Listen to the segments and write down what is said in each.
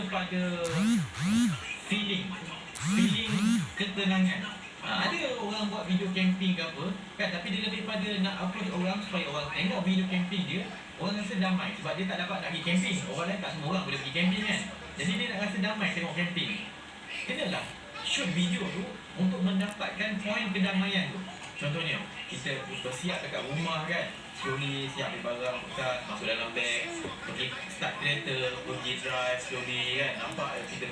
kepada feeling ketenangan. Ada orang buat video camping ke apa kan, tapi dia lebih pada nak approach orang supaya orang tengok video camping dia, orang rasa damai sebab dia tak dapat nak pergi camping. Orang lain tak semua orang boleh pergi camping kan. Jadi dia nak rasa damai tengok camping. Kenalah shoot video tu untuk mendapatkan poin kedamaian tu. Contohnya kita bersiap dekat rumah kan, slowly siap barang kita masuk dalam beg, pergi start kereta, pergi drive slowly kan, nampak kita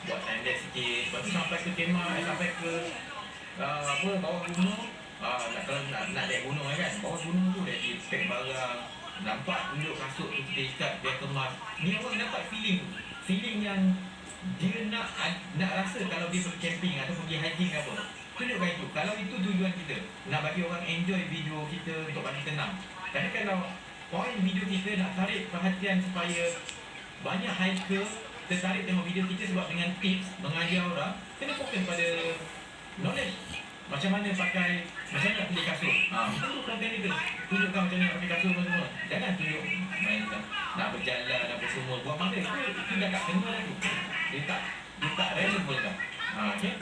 buat time lapse sikit, lepas tu sampai ke kemah, sampai ke bawah gunung. Kalau nak naik gunung kan, bawah gunung tu dia pack barang, nampak tunjuk kasut tu kita ikat biar kemas. Ni orang dapat feeling yang dia nak rasa kalau dia pergi camping atau pergi hiking apa. Tunjukkan itu. Kalau itu tujuan kita, nak bagi orang enjoy video kita untuk bagi tenang. Tapi kalau poin video kita nak tarik perhatian supaya banyak hiker tertarik tengok video kita sebab dengan tips mengajar orang, kena fokus pada knowledge. Macam mana pakai, macam mana nak pilih kasut. Itu konten kita. Tunjukkan macam mana nak pilih kasut semua. Jangan tunjuk main nak berjalan apa semua. Buat mana itu dah tak kena lah tu. Dia tak relevan dah. Okay.